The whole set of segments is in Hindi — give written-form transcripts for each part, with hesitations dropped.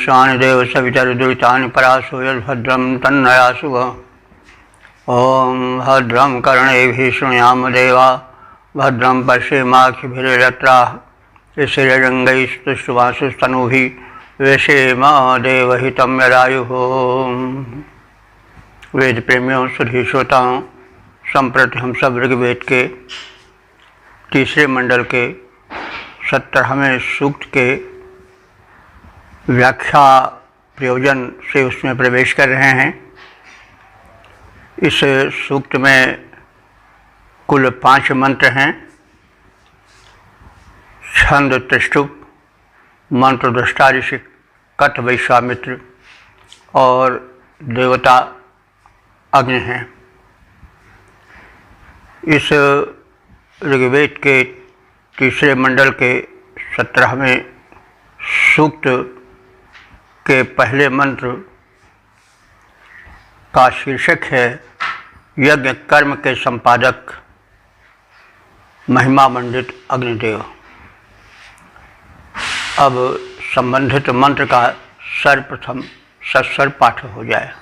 विश्वानि देव सवितरुदुरितानि परासो यद्भद्रं तन्नयासु वः। ॐ भद्रं कर्णेभिः शृणुयाम देवा भद्रं पश्येमाक्षिभिर्यजत्राः स्थिरैरङ्गैस्तुष्टुवांसुस्तनूभिः व्यसेम देवहितं यदायुः। वेद प्रेमियों सुधी श्रोताओं, संप्रति हम सब ऋग्वेद के तीसरे मंडल के 17वें सूक्त के व्याख्या प्रयोजन से उसमें प्रवेश कर रहे हैं। इस सूक्त में कुल 5 मंत्र हैं। छंद त्रिष्टुप, मंत्र दृष्टा ऋषि, कठ वैश्वामित्र और देवता अग्नि हैं। इस ऋग्वेद के तीसरे मंडल के 17वें सूक्त के पहले मंत्र का शीर्षक है यज्ञ कर्म के संपादक महिमा मंडित अग्निदेव। अब संबंधित मंत्र का सर्वप्रथम सस्वर पाठ हो जाए।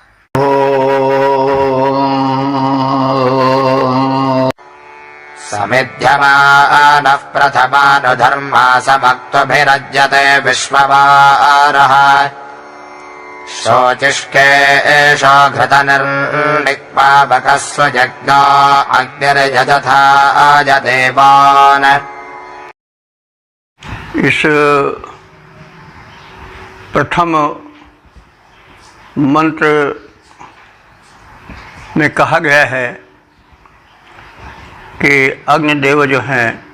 समिध्यमानः प्रथमानुधर्मासमक्त्वभिरज्यते विश्ववारः। शोचिष्के एषो घृतनिर्निक्पावकः स्वजज्ञो अग्निर्यजथाय देवान्। इस प्रथम मंत्र में कहा गया है कि अग्निदेव जो हैं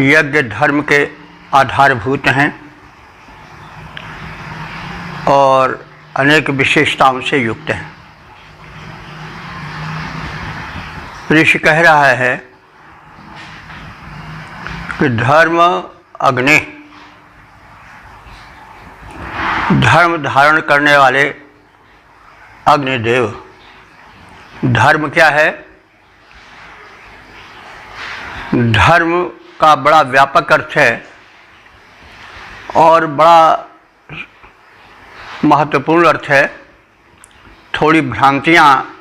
यज्ञ धर्म के आधारभूत हैं और अनेक विशेषताओं से युक्त हैं। ऋषि कह रहा है कि धर्म अग्नि, धर्म धारण करने वाले अग्निदेव। धर्म क्या है? धर्म का बड़ा व्यापक अर्थ है और बड़ा महत्वपूर्ण अर्थ है। थोड़ी भ्रांतियाँ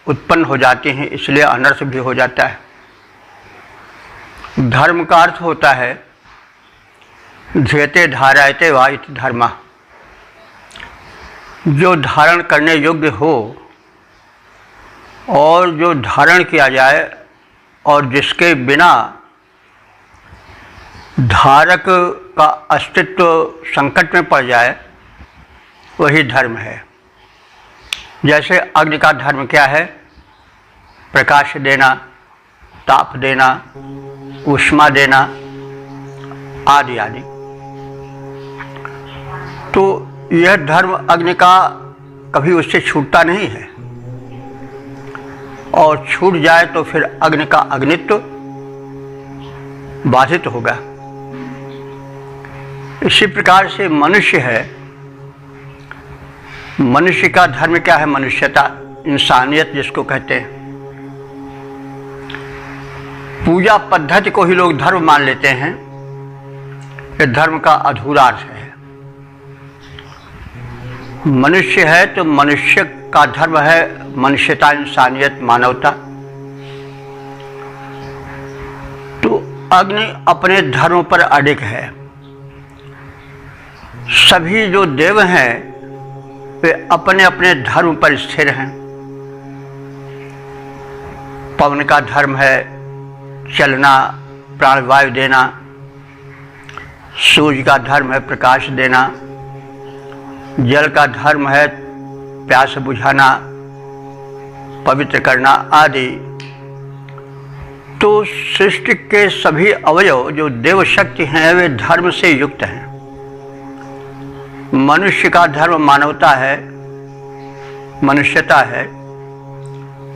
उत्पन्न हो जाती हैं, इसलिए अनर्थ भी हो जाता है। धर्म का अर्थ होता है ध्येते धारायते वा इति धर्म, जो धारण करने योग्य हो और जो धारण किया जाए और जिसके बिना धारक का अस्तित्व संकट में पड़ जाए, वही धर्म है। जैसे अग्नि का धर्म क्या है? प्रकाश देना, ताप देना, ऊष्मा देना आदि आदि। तो यह धर्म अग्नि का कभी उससे छूटता नहीं है और छूट जाए तो फिर अग्नि का अग्नित्व बाधित होगा। इसी प्रकार से मनुष्य है। मनुष्य का धर्म क्या है? मनुष्यता, इंसानियत जिसको कहते हैं। पूजा पद्धति को ही लोग धर्म मान लेते हैं। ये धर्म का अधूरा अर्थ है। मनुष्य है तो मनुष्य का धर्म है मनुष्यता, इंसानियत, मानवता। तो अग्नि अपने धर्म पर अडिग है। सभी जो देव हैं वे अपने अपने धर्म पर स्थिर हैं। पवन का धर्म है चलना, प्राणवायु देना। सूर्य का धर्म है प्रकाश देना। जल का धर्म है प्यास बुझाना, पवित्र करना आदि। तो सृष्टि के सभी अवयव जो देव शक्ति हैं वे धर्म से युक्त हैं। मनुष्य का धर्म मानवता है, मनुष्यता है,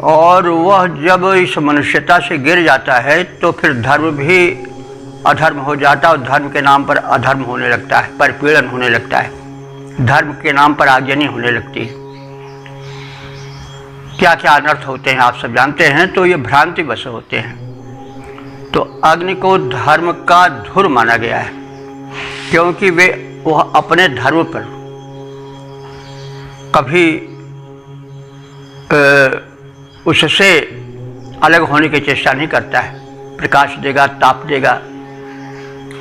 और वह जब इस मनुष्यता से गिर जाता है तो फिर धर्म भी अधर्म हो जाता है और धर्म के नाम पर अधर्म होने लगता है, परपीड़न होने लगता है, धर्म के नाम पर आगजनी होने लगती है। क्या क्या अनर्थ होते हैं आप सब जानते हैं। तो ये भ्रांति बस होते हैं। तो अग्नि को धर्म का धुर माना गया है क्योंकि वे वह अपने धर्म पर कभी उससे अलग होने की चेष्टा नहीं करता है। प्रकाश देगा, ताप देगा,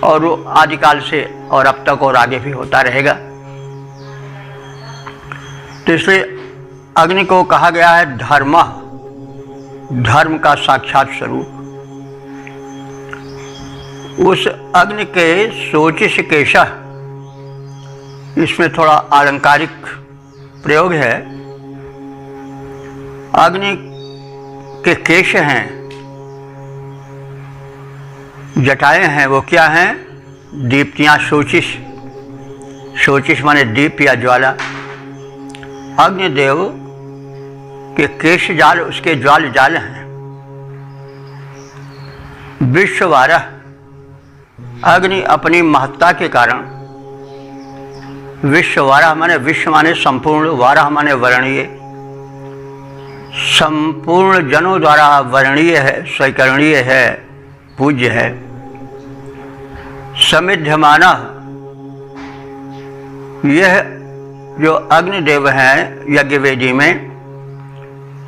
और वो आदिकाल से और अब तक और आगे भी होता रहेगा। तो इसलिए अग्नि को कहा गया है धर्म, धर्म का साक्षात स्वरूप। उस अग्नि के शोचिष केश, इसमें थोड़ा अलंकारिक प्रयोग है। अग्नि के केश हैं, जटाएं हैं, वो क्या हैं? दीप्तियां, शोचिष। शोचिष माने दीप या ज्वाला। अग्निदेव के केश जाल उसके ज्वाल जाल हैं। विश्ववारह, अग्नि अपनी महत्ता के कारण, विश्ववारह माने विश्व माने संपूर्ण, वारह माने वर्णीय, संपूर्ण जनों द्वारा वर्णीय है, स्वीकरणीय है, पूज्य है। समिध्यमाना, यह जो अग्निदेव हैं यज्ञवेदी में,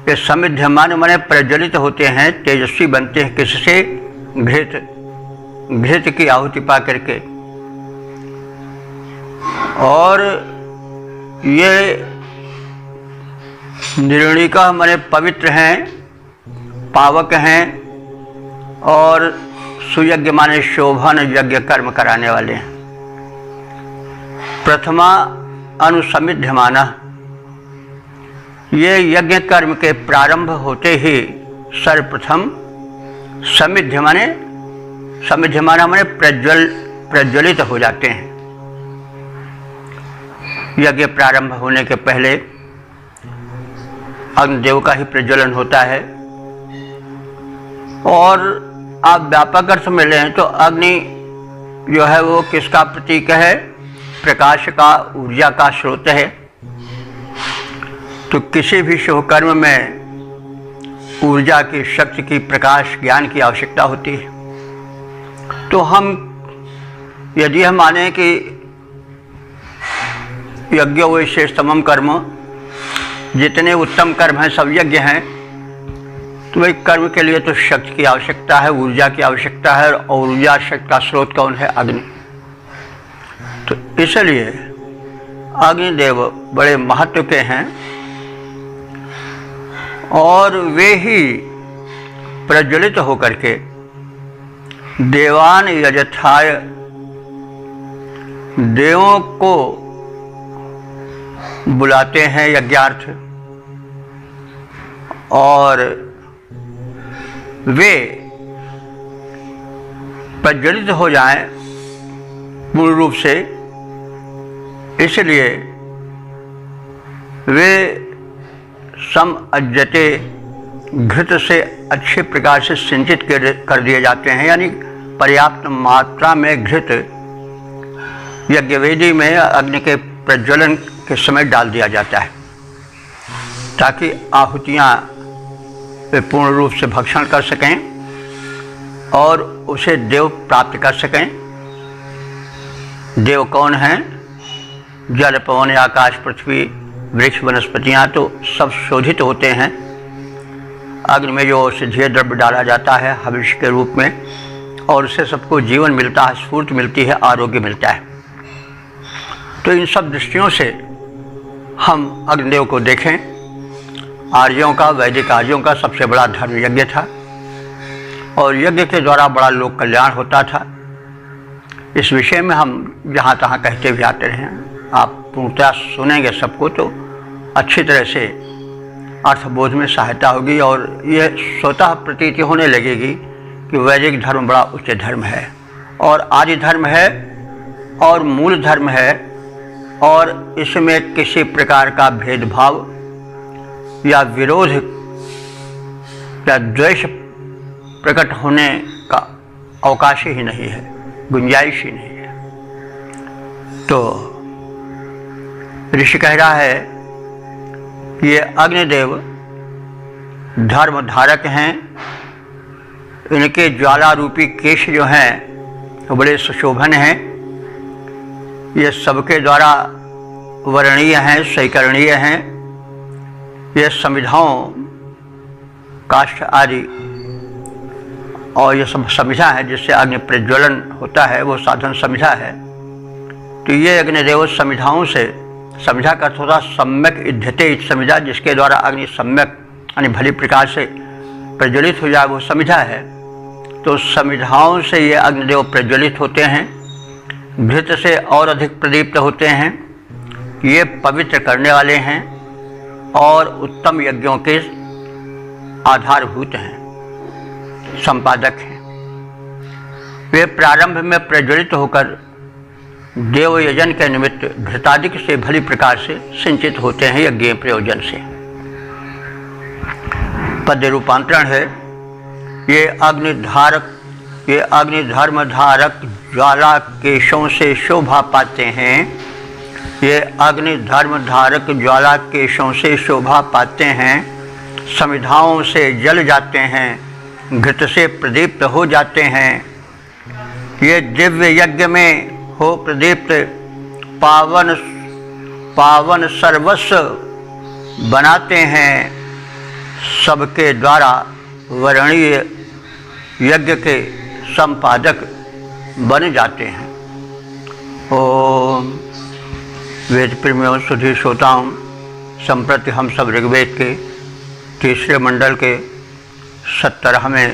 ये समिध्यमान माने प्रज्वलित होते हैं, तेजस्वी बनते हैं। किससे? घृत, घृत की आहुति पा करके। और ये निर्णिका माने पवित्र हैं, पावक हैं, और सुयज्ञ माने शोभन, यज्ञ कर्म कराने वाले हैं। प्रथमा अनुसमिध्यमाना, ये यज्ञ कर्म के प्रारंभ होते ही सर्वप्रथम समिध्यमाने, समिध्यमाना माने प्रज्वलित हो जाते हैं। यज्ञ प्रारंभ होने के पहले अग्निदेव का ही प्रज्वलन होता है। और आप व्यापक अर्थ में लें तो अग्नि जो है वो किसका प्रतीक है? प्रकाश का, ऊर्जा का स्रोत है। तो किसी भी शुभ कर्म में ऊर्जा की, शक्ति की, प्रकाश, ज्ञान की आवश्यकता होती है। तो हम यदि हम माने कि यज्ञ वैशेषतमम कर्म, जितने उत्तम कर्म हैं सब यज्ञ हैं, तो वही कर्म के लिए तो शक्ति की आवश्यकता है, ऊर्जा की आवश्यकता है। और ऊर्जा शक्ति का स्रोत कौन है? अग्नि। तो इसलिए अग्निदेव बड़े महत्व के हैं, और वे ही प्रज्वलित होकर के देवान यजथाय, देवों को बुलाते हैं यज्ञार्थ, और वे प्रज्वलित हो जाएं पूर्ण रूप से। इसलिए वे सम अज्जते, घृत से अच्छे प्रकार से सिंचित कर दिए जाते हैं। यानी पर्याप्त मात्रा में घृत यज्ञवेदी में अग्नि के प्रज्वलन के समय डाल दिया जाता है, ताकि आहुतियाँ वे पूर्ण रूप से भक्षण कर सकें और उसे देव प्राप्त कर सकें। देव कौन हैं? जल, पवन, आकाश, पृथ्वी, वृक्ष, वनस्पतियाँ तो सब शोधित होते हैं। अग्नि में जो औषधीय द्रव्य डाला जाता है हविष्य के रूप में, और उससे सबको जीवन मिलता है, स्फूर्ति मिलती है, आरोग्य मिलता है। तो इन सब दृष्टियों से हम अग्निदेव को देखें। आर्यों का, वैदिक आर्यों का सबसे बड़ा धर्म यज्ञ था, और यज्ञ के द्वारा बड़ा लोक कल्याण होता था। इस विषय में हम जहाँ तहाँ कहते भी आते रहे हैं। आप पूर्णतः सुनेंगे सबको तो अच्छी तरह से अर्थबोध में सहायता होगी, और ये स्वतः प्रतीति होने लगेगी कि वैदिक धर्म बड़ा उच्च धर्म है, और आदि धर्म है, और मूल धर्म है, और इसमें किसी प्रकार का भेदभाव या विरोध या द्वेष प्रकट होने का अवकाश ही नहीं है, गुंजाइश ही नहीं है। तो ऋषि कह रहा है कि ये अग्निदेव धर्म धारक हैं। इनके ज्वाला रूपी केश जो हैं वो बड़े सुशोभन हैं। ये सबके द्वारा वर्णनीय हैं, स्वीकरणीय हैं। ये समिधाओं, काष्ठ आदि और ये सब समिधा है जिससे अग्नि प्रज्वलन होता है, वो साधन समिधा है। तो ये अग्निदेव समिधाओं से, समिधा का थोड़ा सम्यक इध्यते इति समिधा, जिसके द्वारा अग्नि सम्यक यानी भली प्रकार से प्रज्वलित हो जाए, वो समिधा है। तो समिधाओं से ये अग्निदेव प्रज्वलित होते हैं, घृत से और अधिक प्रदीप्त होते हैं। ये पवित्र करने वाले हैं और उत्तम यज्ञों के आधारभूत हैं, संपादक हैं। वे प्रारंभ में प्रज्वलित होकर देव यजन के निमित्त घृतादिक से भली प्रकार से सिंचित होते हैं यज्ञ प्रयोजन से। पद्य रूपांतरण है, ये अग्निधारक, ये अग्निधर्म धारक ज्वाला केशों से शोभा पाते हैं। ये अग्निधर्म धारक ज्वाला केशों से शोभा पाते हैं, समिधाओं से जल जाते हैं, घृत से प्रदीप्त हो जाते हैं। ये दिव्य यज्ञ में हो प्रदीप्त, पावन पावन सर्वस्व बनाते हैं, सबके द्वारा वर्णनीय यज्ञ के संपादक बन जाते हैं। ओम वेद प्रेमियों, सुधी श्रोताओं, संप्रति हम सब ऋग्वेद के तीसरे मंडल के 17वें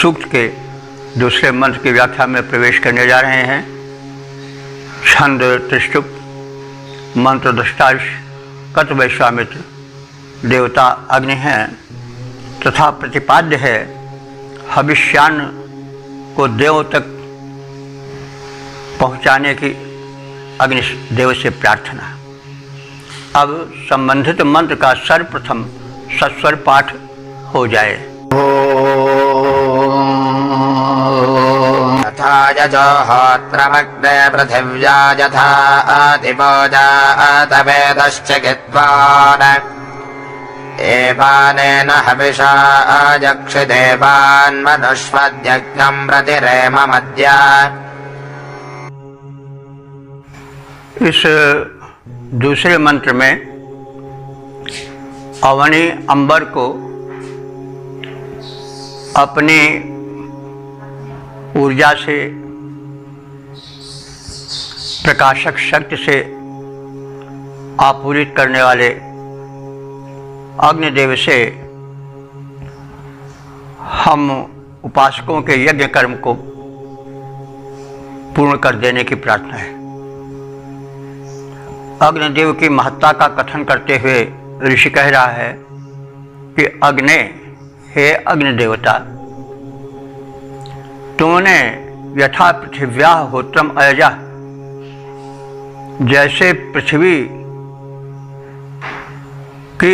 सूक्त के दूसरे मंत्र की व्याख्या में प्रवेश करने जा रहे हैं। छंद त्रिष्टुप, मंत्र दृष्टाश कत वैश्वामित्र देवता अग्नि हैं तथा प्रतिपाद्य है हविष्यान्न को देव तक पहुँचाने की अग्निदेव से प्रार्थना। अब संबंधित मंत्र का सर्वप्रथम सस्वर पाठ हो जाए। यथा यजोहोत्रमग्ने पृथिव्या यथा आदिपोजात वेदश्चिकित्वान् एवानेन हविषा यक्षिदेवान् मनुष्वद्यज्ञं प्रतिरेम मद्या। इस दूसरे मंत्र में अवनी अंबर को अपनी ऊर्जा से, प्रकाशक शक्ति से आपूरित करने वाले अग्निदेव से हम उपासकों के यज्ञ कर्म को पूर्ण कर देने की प्रार्थना है। अग्निदेव की महत्ता का कथन करते हुए ऋषि कह रहा है कि अग्नि, हे अग्निदेवता, तुमने यथा पृथिव्या होत्रम अयजा, जैसे पृथ्वी की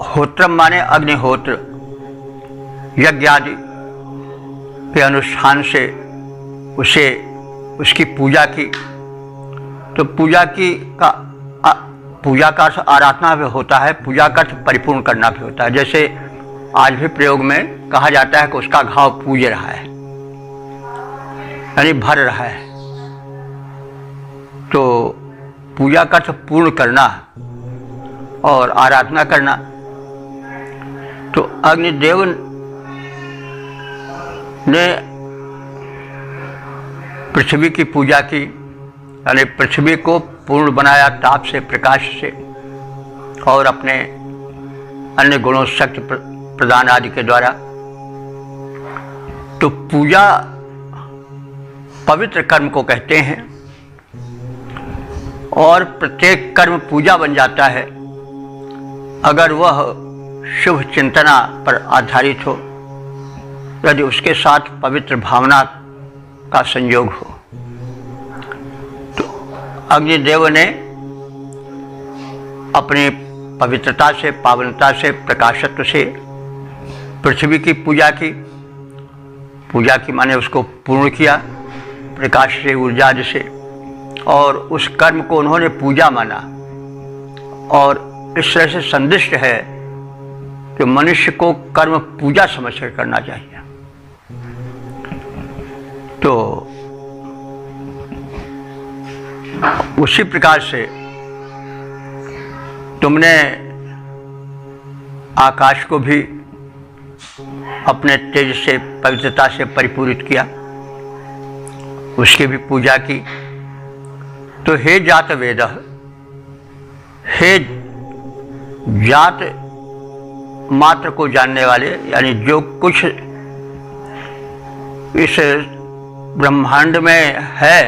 होत्रम माने अग्निहोत्र, यज्ञ आदि के अनुष्ठान से उसे उसकी पूजा की। तो पूजा का अर्थ आराधना भी होता है, पूजा का अर्थ परिपूर्ण करना भी होता है। जैसे आज भी प्रयोग में कहा जाता है कि उसका घाव पूज रहा है, यानी भर रहा है। तो पूजा का अर्थ पूर्ण करना और आराधना करना। तो अग्निदेव ने पृथ्वी की पूजा की, यानी पृथ्वी को पूर्ण बनाया ताप से, प्रकाश से और अपने अन्य गुणों, शक्ति प्रदान आदि के द्वारा। तो पूजा पवित्र कर्म को कहते हैं और प्रत्येक कर्म पूजा बन जाता है अगर वह शुभ चिंतना पर आधारित हो, यदि उसके साथ पवित्र भावना का संयोग हो। तो अग्निदेव ने अपनी पवित्रता से, पावनता से, प्रकाशत्व से पृथ्वी की पूजा की। पूजा की माने उसको पूर्ण किया प्रकाश से, ऊर्जा से, और उस कर्म को उन्होंने पूजा माना। और इस तरह से संदिष्ट है कि मनुष्य को कर्म पूजा समझकर करना चाहिए। तो उसी प्रकार से तुमने आकाश को भी अपने तेज से, पवित्रता से परिपूरित किया, उसकी भी पूजा की। तो हे जात वेद, हे जात मात्र को जानने वाले, यानी जो कुछ इस ब्रह्मांड में है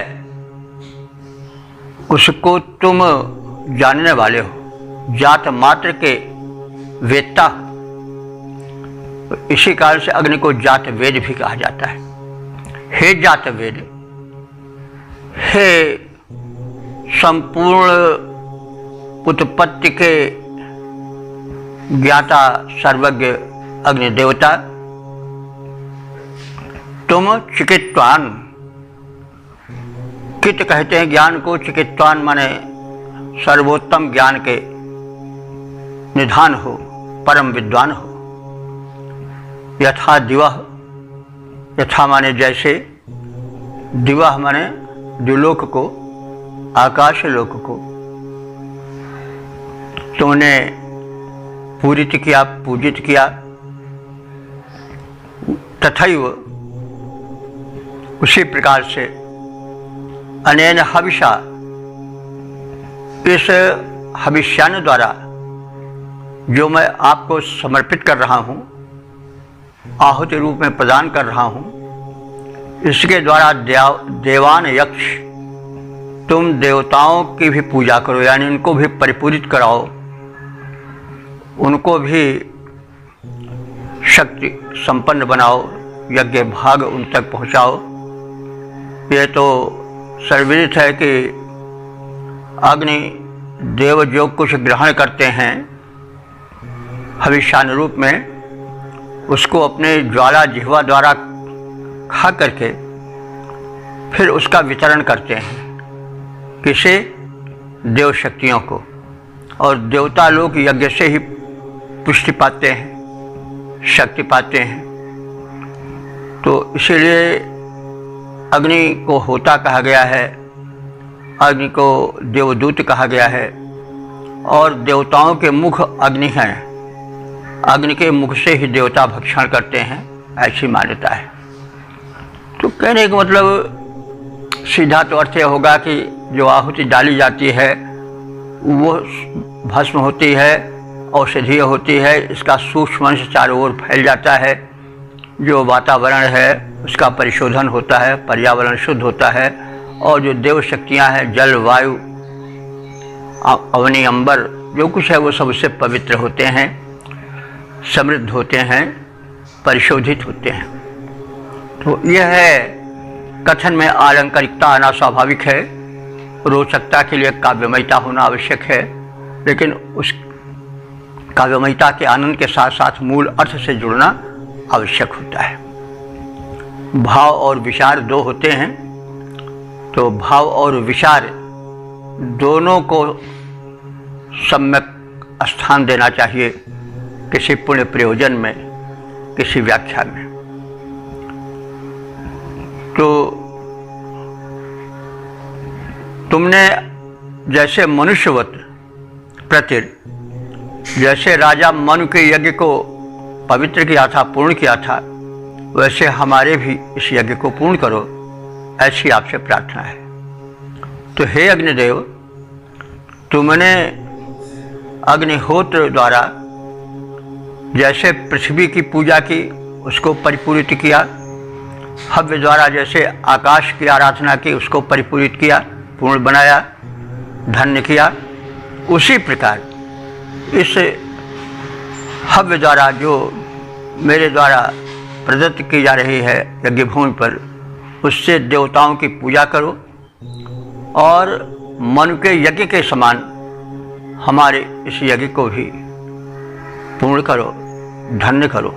उसको तुम जानने वाले हो, जात मात्र के वेदता। इसी कारण से अग्नि को जात वेद भी कहा जाता है। हे जात वेद, हे संपूर्ण उत्पत्ति के ज्ञाता सर्वज्ञ अग्नि देवता, तुम चिकित्वान, कित कहते हैं ज्ञान को, चिकित्वान माने सर्वोत्तम ज्ञान के निधान हो, परम विद्वान हो। यथा दिवह, यथा माने जैसे, दिवह माने द्युलोक को, आकाश लोक को तुमने पूजित किया, पूजित किया। तथैव उसी प्रकार से अनेन हविषा, इस हविष्यान द्वारा जो मैं आपको समर्पित कर रहा हूँ, आहुति रूप में प्रदान कर रहा हूँ, इसके द्वारा देवान यक्ष, तुम देवताओं की भी पूजा करो, यानी उनको भी परिपूरित कराओ, उनको भी शक्ति संपन्न बनाओ, यज्ञ भाग उन तक पहुँचाओ। ये तो सर्वविदित है कि अग्नि देव जो कुछ ग्रहण करते हैं हविष्यान रूप में, उसको अपने ज्वाला जिह्वा द्वारा खा करके फिर उसका वितरण करते हैं। किसे? देव शक्तियों को। और देवता लोग यज्ञ से ही पुष्टि पाते हैं, शक्ति पाते हैं। तो इसीलिए अग्नि को होता कहा गया है, अग्नि को देवदूत कहा गया है। और देवताओं के मुख अग्नि हैं, अग्नि के मुख से ही देवता भक्षण करते हैं, ऐसी मान्यता है। तो कहने का मतलब सीधा तो अर्थ यह होगा कि जो आहुति डाली जाती है वो भस्म होती है, औषधीय होती है, इसका सूक्ष्म अंश चारों ओर फैल जाता है, जो वातावरण है उसका परिशोधन होता है, पर्यावरण शुद्ध होता है। और जो देव शक्तियाँ हैं, जल, वायु, अवनी, अंबर, जो कुछ है वो सब उससे पवित्र होते हैं, समृद्ध होते हैं, परिशोधित होते हैं। तो यह है कथन में आलंकारिकता आना स्वाभाविक है, रोचकता के लिए काव्यमयता होना आवश्यक है, लेकिन उस काव्यमयता के आनंद के साथ साथ मूल अर्थ से जुड़ना आवश्यक होता है। भाव और विचार दो होते हैं, तो भाव और विचार दोनों को सम्यक स्थान देना चाहिए किसी पुण्य प्रयोजन में, किसी व्याख्या में। तो तुमने जैसे मनुष्यवत प्रतिर, जैसे राजा मनु के यज्ञ को पवित्र किया था, पूर्ण किया था, वैसे हमारे भी इस यज्ञ को पूर्ण करो, ऐसी आपसे प्रार्थना है। तो हे अग्निदेव, तुमने अग्निहोत्र द्वारा जैसे पृथ्वी की पूजा की, उसको परिपूरित किया, हव्य द्वारा जैसे आकाश की आराधना की, उसको परिपूरित किया, पूर्ण बनाया, धन्य किया, उसी प्रकार इस हव्य द्वारा जो मेरे द्वारा प्रदत्त की जा रही है यज्ञ भूमि पर, उससे देवताओं की पूजा करो और मनु के यज्ञ के समान हमारे इस यज्ञ को भी पूर्ण करो, धन्य करो।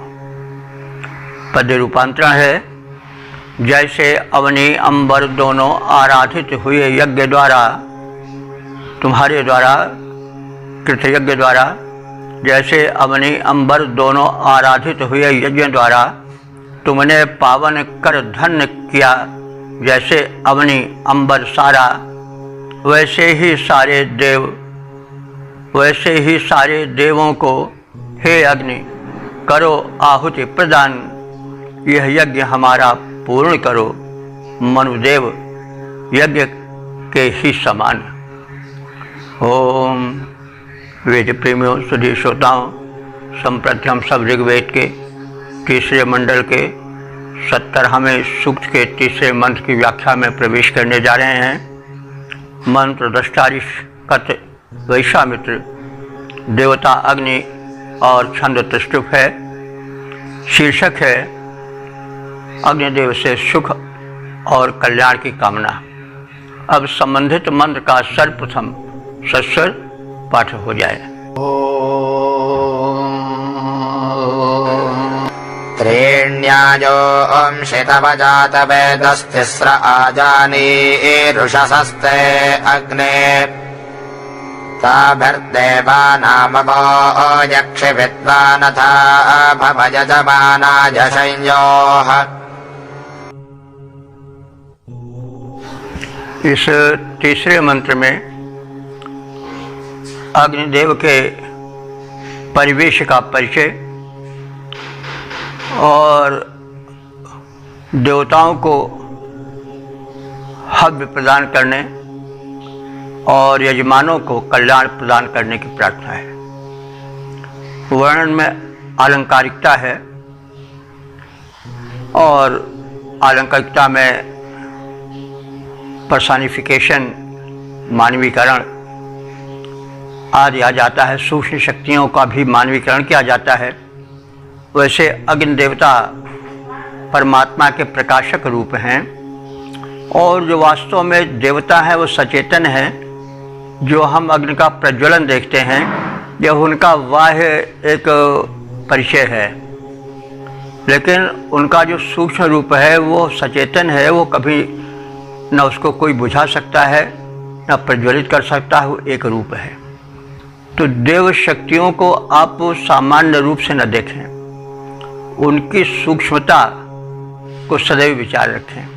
पद्य रूपांतरण है, जैसे अवनी अंबर दोनों आराधित हुए यज्ञ द्वारा, तुम्हारे द्वारा कृत यज्ञ द्वारा, जैसे अवनी अंबर दोनों आराधित हुए यज्ञ द्वारा तुमने पावन कर धन्य किया, जैसे अवनी अंबर सारा वैसे ही सारे देवों को हे अग्नि करो आहुति प्रदान, यह यज्ञ हमारा पूर्ण करो, मनुदेव यज्ञ के ही समान। ओम वेद प्रेमियों, सुधी श्रोताओं, संप्रति हम सब ऋग्वेद के तीसरे मंडल के 70वें सूक्त के तीसरे मंत्र की व्याख्या में प्रवेश करने जा रहे हैं। मंत्र दष्टारिष कत वैश्वामित्र, देवता अग्नि और छंद त्रिष्टुप है। शीर्षक है अग्निदेव से सुख और कल्याण की कामना। अब संबंधित मंत्र का सर्वप्रथम सस्वर पाठ हो जाए। त्रीण्याजो शितवजात वेदस्तिस्र आजानीरुषसस्ते अग्ने ताभिर्देवानामवो यक्षि विद्वानथा भवयजमानाय संयोः। इस तीसरे मंत्र में अग्निदेव के परिवेश का परिचय और देवताओं को हव्य प्रदान करने और यजमानों को कल्याण प्रदान करने की प्रार्थना है। वर्णन में आलंकारिकता है और आलंकारिकता में पर्सनिफिकेशन, मानवीकरण आदि आ जाता है। सूक्ष्म शक्तियों का भी मानवीकरण किया जाता है। वैसे अग्नि देवता परमात्मा के प्रकाशक रूप हैं और जो वास्तव में देवता है वो सचेतन है। जो हम अग्नि का प्रज्वलन देखते हैं यह उनका बाह्य एक परिचय है, लेकिन उनका जो सूक्ष्म रूप है वो सचेतन है। वो कभी न उसको कोई बुझा सकता है न प्रज्वलित कर सकता है, वो एक रूप है। तो देव शक्तियों को आप सामान्य रूप से न देखें, उनकी सूक्ष्मता को सदैव विचार रखें।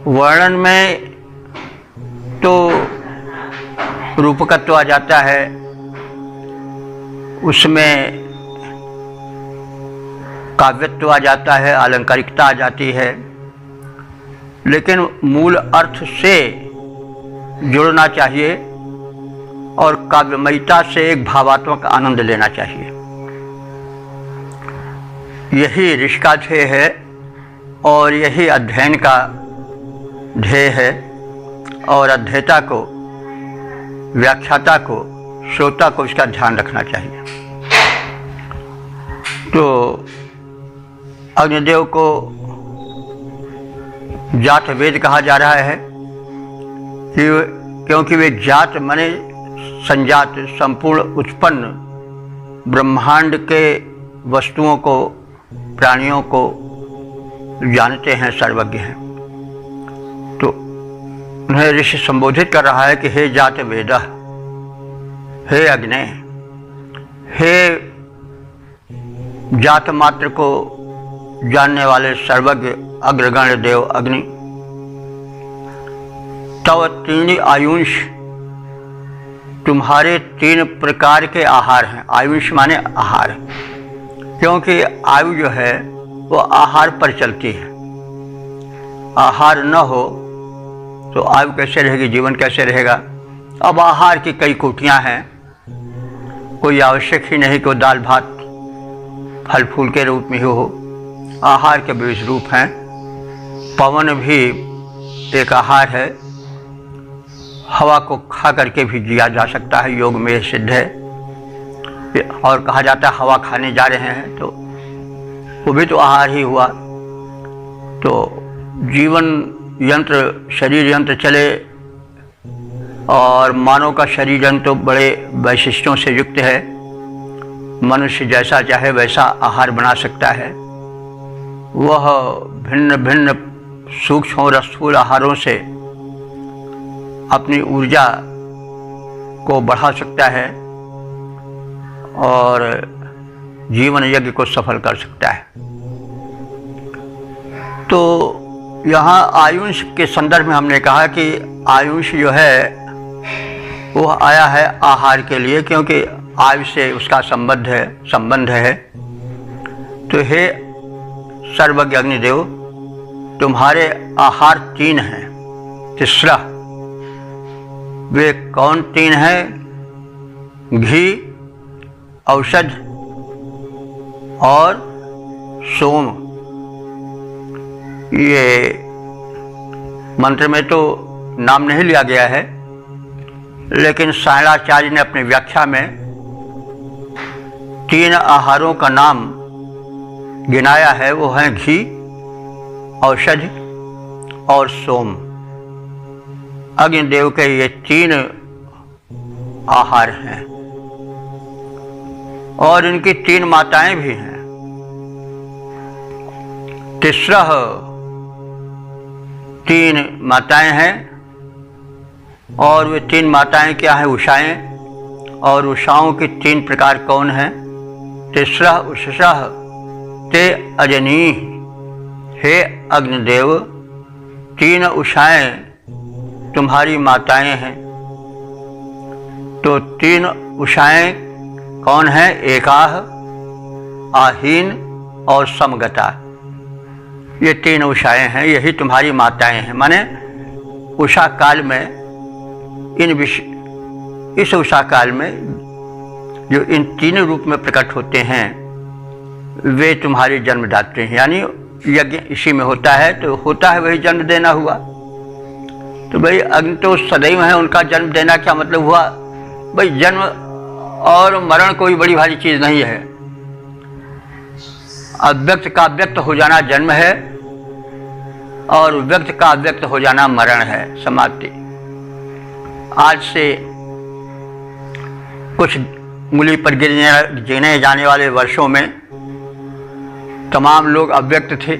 वर्णन में तो रूपकत्व आ जाता है, उसमें काव्यत्व आ जाता है, आलंकारिकता आ जाती है, लेकिन मूल अर्थ से जुड़ना चाहिए और काव्यमयता से एक भावात्मक आनंद लेना चाहिए। यही ऋषि का ध्येय है और यही अध्ययन का ध्येय है, और अध्येता को, व्याख्याता को, श्रोता को इसका ध्यान रखना चाहिए। तो अग्निदेव को जात वेद कहा जा रहा है क्योंकि वे जात माने संजात, संपूर्ण उत्पन्न ब्रह्मांड के वस्तुओं को, प्राणियों को जानते हैं, सर्वज्ञ हैं। तो उन्हें ऋषि संबोधित कर रहा है कि हे जात वेद, हे अग्नि, हे जात मात्र को जानने वाले सर्वज्ञ अग्रगण्य देव अग्नि, तव तीन आयुष, तुम्हारे 3 प्रकार के आहार हैं। आयुष माने आहार, क्योंकि आयु जो है वो आहार पर चलती है। आहार न हो तो आयु कैसे रहेगी, जीवन कैसे रहेगा। अब आहार की कई कोटियां हैं, कोई आवश्यक ही नहीं कि दाल भात फल फूल के रूप में ही हो। आहार के विविध रूप हैं। पवन भी एक आहार है। हवा को खा करके भी जिया जा सकता है, योग में यह सिद्ध है। और कहा जाता है हवा खाने जा रहे हैं, तो वो भी तो आहार ही हुआ। तो जीवन यंत्र, शरीर यंत्र चले, और मानव का शरीर यंत्र तो बड़े वैशिष्ट्यों से युक्त है। मनुष्य जैसा चाहे वैसा आहार बना सकता है। वह भिन्न भिन्न सूक्ष्म और स्थूल आहारों से अपनी ऊर्जा को बढ़ा सकता है और जीवन यज्ञ को सफल कर सकता है। तो यहाँ आयुष के संदर्भ में हमने कहा कि आयुष जो है वो आया है आहार के लिए, क्योंकि आयु से उसका संबंध है। तो हे सर्वज्ञ अग्निदेव, तुम्हारे आहार 3 हैं। तीसरा, वे कौन 3 हैं? घी, औषध और सोम। ये मंत्र में तो नाम नहीं लिया गया है, लेकिन सायणाचार्य ने अपनी व्याख्या में 3 आहारों का नाम गिनाया है। वो हैं घी, औषधि और सोम। अग्निदेव के ये 3 आहार हैं और इनकी 3 माताएं भी हैं। तीसरा 3 माताएं हैं और वे 3 माताएं क्या हैं? उषाएं। और उषाओं की 3 प्रकार कौन हैं? तीसरा उषसा ते अजनी। हे अग्निदेव, 3 उषाएं तुम्हारी माताएं हैं। तो 3 उषाएं कौन हैं? एकाह, आहीन और समगता। ये 3 उषाएं हैं, यही तुम्हारी माताएं हैं। माने उषा काल में इस उषा काल में जो इन 3 रूप में प्रकट होते हैं, वे तुम्हारे जन्मदात्री हैं। यानी यज्ञ इसी में होता है, तो होता है वही जन्म देना हुआ। तो भाई अग्नि तो सदैव है, उनका जन्म देना क्या मतलब हुआ? भाई जन्म और मरण कोई बड़ी भारी चीज नहीं है। अव्यक्त का व्यक्त हो जाना जन्म है और व्यक्त का अव्यक्त हो जाना मरण है, समाप्ति। आज से कुछ मूली पर गिने जाने वाले वर्षों में तमाम लोग अव्यक्त थे,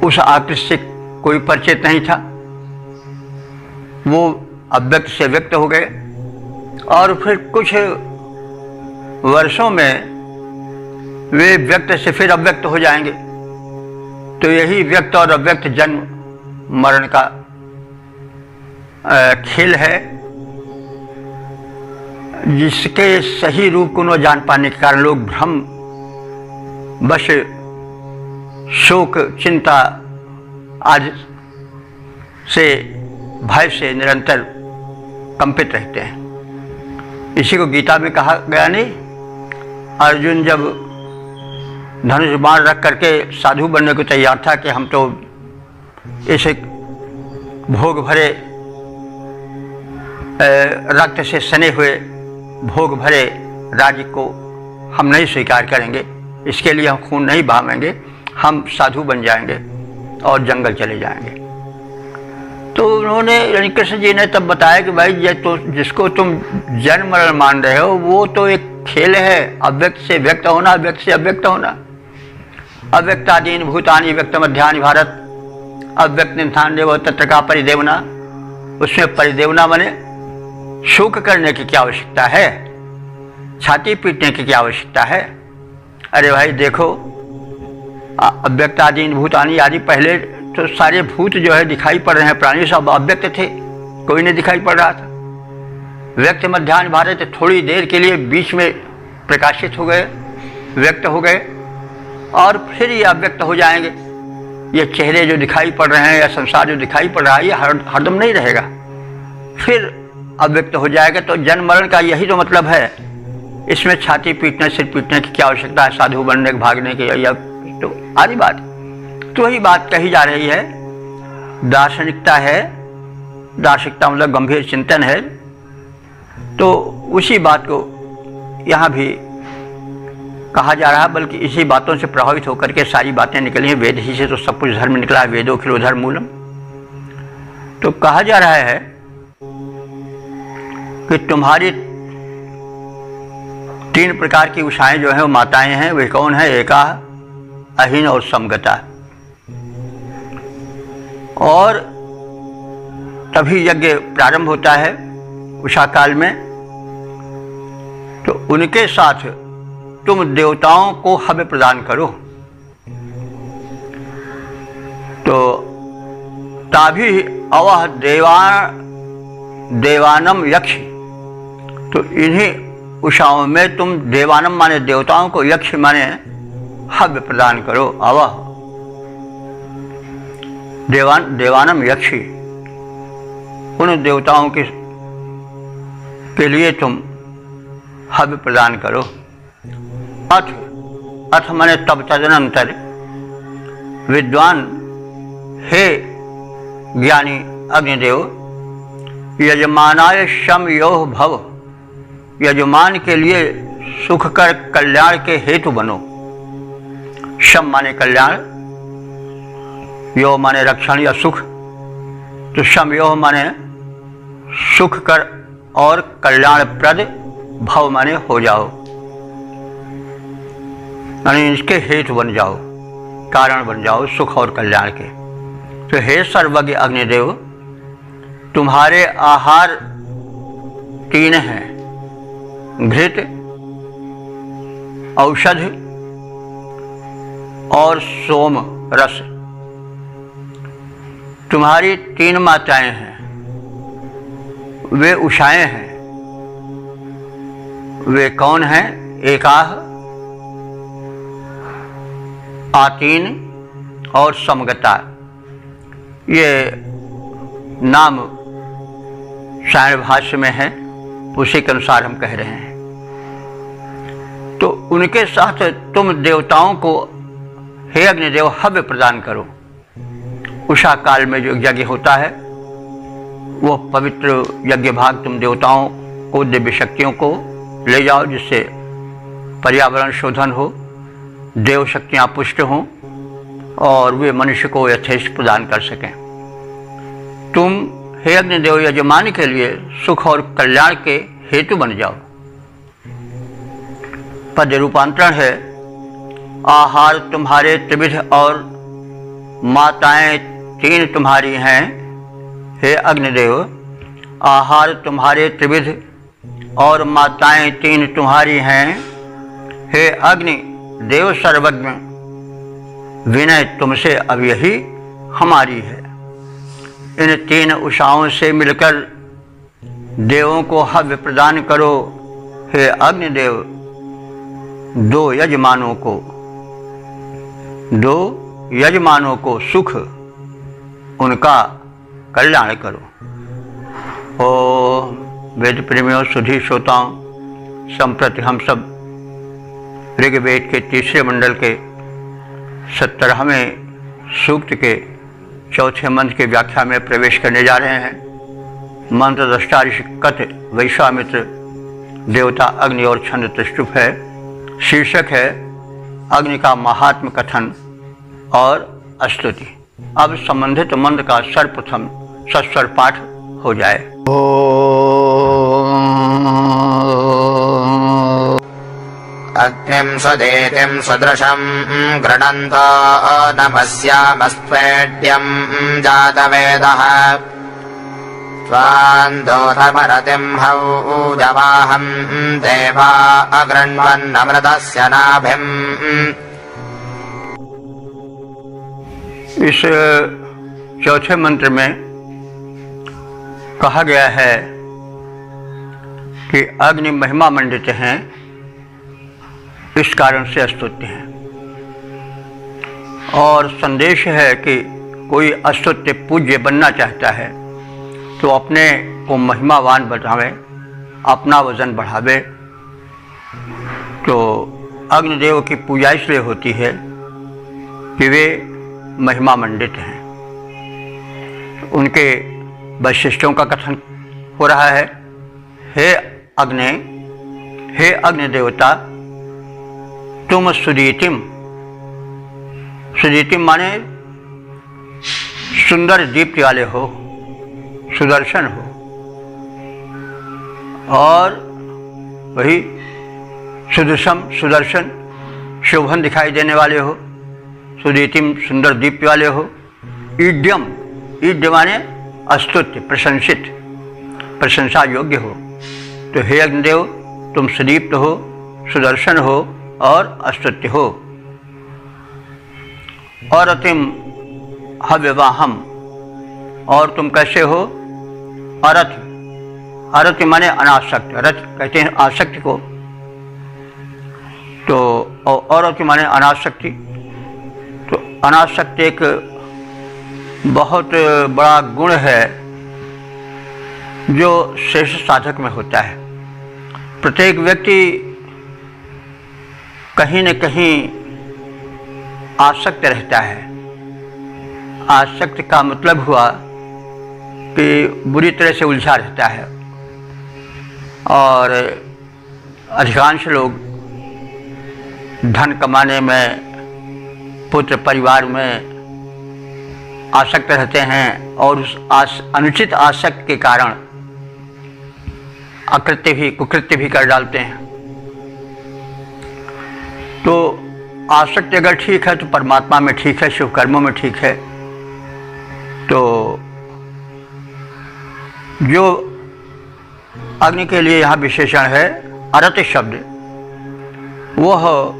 उस आकृति से कोई परिचित नहीं था। वो अव्यक्त से व्यक्त हो गए और फिर कुछ वर्षों में वे व्यक्त से फिर अव्यक्त हो जाएंगे। तो यही व्यक्त और अव्यक्त जन्म मरण का खेल है, जिसके सही रूप को न जान पाने के कारण लोग भ्रम बस शोक चिंता आदि से भय से निरंतर कंपित रहते हैं। इसी को गीता में कहा गया नहीं? अर्जुन जब धनुष बाण रख करके साधु बनने को तैयार था कि हम तो इस भोग भरे रक्त से सने हुए भोग भरे राज्य को हम नहीं स्वीकार करेंगे, इसके लिए हम खून नहीं बहावेंगे, हम साधु बन जाएंगे और जंगल चले जाएंगे। तो उन्होंने यानी कृष्ण जी ने तब बताया कि भाई ये तो जिसको तुम जन्म मरण मान रहे हो वो तो एक खेल है, अव्यक्त से व्यक्त होना, व्यक्त से अव्यक्त होना। अव्यक्तादीन भूतानि व्यक्त मध्यानि भारत, अव्यक्त निधान देव तत्र का परिदेवना। उसमें परिदेवना माने शोक करने की क्या आवश्यकता है, छाती पीटने की क्या आवश्यकता है? अरे भाई देखो, अव्यक्तादीन भूतानि आदि, पहले तो सारे भूत जो है दिखाई पड़ रहे हैं, प्राणी सब अव्यक्त थे, कोई नहीं दिखाई पड़ रहा था। व्यक्त मध्याह्न भारत, थोड़ी देर के लिए बीच में प्रकाशित हो गए, व्यक्त हो गए और फिर ये अव्यक्त हो जाएंगे। ये चेहरे जो दिखाई पड़ रहे हैं या संसार जो दिखाई पड़ रहा है, ये हरदम नहीं रहेगा, फिर अव्यक्त हो जाएगा। तो जन्म मरण का यही तो मतलब है। इसमें छाती पीटने सिर पीटने की क्या आवश्यकता है, साधु बनने के भागने की, या तो आदि बात। तो वही बात कही जा रही है, दार्शनिकता है। दार्शनिकता मतलब गंभीर चिंतन है। तो उसी बात को यहाँ भी कहा जा रहा है, बल्कि इसी बातों से प्रभावित होकर के सारी बातें निकली हैं। वेद ही से तो सब कुछ धर्म निकला है, वेदो खिलो धर्म मूलम। तो कहा जा रहा है कि तुम्हारी 3 प्रकार की उषाएं जो हैं वो माताएं हैं। वे कौन है? एका, अहीन और समगता। और तभी यज्ञ प्रारंभ होता है उषा काल में। तो उनके साथ तुम देवताओं को हव्य प्रदान करो। तो ताभि अवह देवा देवानम यक्ष, तो इन्हीं उषाओं में तुम देवानम माने देवताओं को, यक्ष माने हव्य प्रदान करो, आवाह। देवानम यक्षी, उन देवताओं के लिए तुम हव्य प्रदान करो। अथ माने तब तदनंतर विद्वान, हे ज्ञानी अग्निदेव, यजमानाय शम योह भव, यजमान के लिए सुख कर कल्याण के हेतु बनो। शम माने कल्याण, यो माने रक्षण या सुख, तो शम योह माने सुख कर और कल्याण प्रद, भव माने हो जाओ, यानी इसके हेतु बन जाओ, कारण बन जाओ सुख और कल्याण के। तो हे सर्वज्ञ अग्निदेव, तुम्हारे आहार 3 हैं, घृत, औषधि और सोम रस। तुम्हारी 3 माताएं हैं, वे उषाएं हैं। वे कौन हैं? एकाह, आतीन और समगता। ये नाम सायण भाष्य में है, उसी के अनुसार हम कह रहे हैं। तो उनके साथ तुम देवताओं को, हे अग्निदेव, हव्य प्रदान करो। उषा काल में जो यज्ञ होता है, वो पवित्र यज्ञ भाग तुम देवताओं को, दिव्य शक्तियों को ले जाओ, जिससे पर्यावरण शोधन हो, देव शक्तियाँ पुष्ट हों और वे मनुष्य को यथेष्ट प्रदान कर सकें। तुम, हे अग्निदेव, यजमान के लिए सुख और कल्याण के हेतु बन जाओ। पद रूपांतरण है, आहार तुम्हारे त्रिविध और माताएं 3 तुम्हारी हैं। हे अग्निदेव, आहार तुम्हारे त्रिविध और माताएं 3 तुम्हारी हैं। हे अग्नि देव सर्वज्ञ, विनय तुमसे अब यही हमारी है। इन 3 उषाओं से मिलकर देवों को हव्य प्रदान करो। हे अग्निदेव, 2 यजमानों को सुख, उनका कल्याण करो। ओ वेद प्रेमियों, सुधी श्रोताओं, संप्रति हम सब ऋग्वेद के 3रे मंडल के 17वें सूक्त के 4थे मंत्र की व्याख्या में प्रवेश करने जा रहे हैं। मंत्र दृष्टा ऋषिकत वैश्वामित्र देवता अग्नि और छंद त्रिष्टुप है। शीर्षक है अग्नि का महात्म कथन और स्तुति। अब संबंधित मंत्र का सर्वप्रथम सस्वर पाठ हो जाए। अग्निं स्वदेतिं सदृशं गृणन्तो नमस्यामस्त्वेड्यं जातवेदः त्वान्दोतमरतिं हौजवाहं देवा अगृण्वन्नमृतस्य नाभिम्। इस 4थे मंत्र में कहा गया है कि अग्नि महिमा मंडित हैं, इस कारण से स्तुत्य हैं। और संदेश है कि कोई स्तुत्य पूज्य बनना चाहता है तो अपने को महिमावान बनावे, अपना वजन बढ़ावे। तो अग्निदेव की पूजा इसलिए होती है कि वे महिमा मंडित हैं। उनके वैशिष्टों का कथन हो रहा है। हे अग्नि देवता, तुम सुदीतिम, सुदीतिम माने सुंदर दीप्ति वाले हो, सुदर्शन हो, और वही सुदर्शन, सुदर्शन शोभन दिखाई देने वाले हो, सुदीतिम सुंदर दीप्ति वाले हो। ईड्यम, ईड्य माने स्तुत्य, प्रशंसित, प्रशंसा योग्य हो। तो हे अग्निदेव, तुम सुदीप्त हो, सुदर्शन हो और स्तुत्य हो। और अतिम हव्यवाहम, और तुम कैसे हो? अरथ अरति माने अनासक्त, रत कहते हैं आसक्ति को, तो औरति माने अनासक्ति। तो अनासक्त एक बहुत बड़ा गुण है जो श्रेष्ठ साधक में होता है। प्रत्येक व्यक्ति कहीं न कहीं आसक्त रहता है। आसक्त का मतलब हुआ कि बुरी तरह से उलझा रहता है, और अधिकांश लोग धन कमाने में, पुत्र परिवार में आसक्त रहते हैं, और उस अनुचित आसक्त के कारण अकृत्य भी, कुकृत्य भी कर डालते हैं। तो आसक्ति अगर ठीक है तो परमात्मा में ठीक है, शुभ कर्मों में ठीक है। तो जो अग्नि के लिए यहाँ विशेषण है अरत शब्द, वह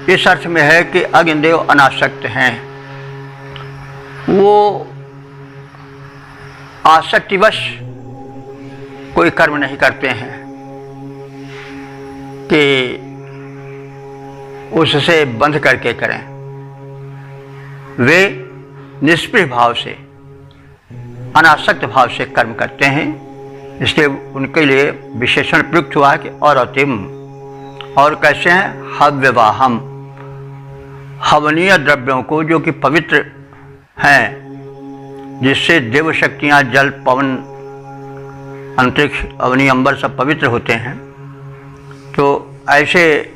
इस अर्थ में है कि अग्निदेव अनासक्त हैं। वो आसक्तिवश कोई कर्म नहीं करते हैं कि उससे बंध करके करें। वे निष्प्रिय भाव से, अनासक्त भाव से कर्म करते हैं, इसलिए उनके लिए विशेषण प्रयुक्त हुआ है कि औरतिम। और कैसे हैं? हव्यवाहम, हवनीय द्रव्यों को जो कि पवित्र हैं, जिससे देव शक्तियाँ, जल, पवन, अंतरिक्ष, अवनी, अंबर सब पवित्र होते हैं। तो ऐसे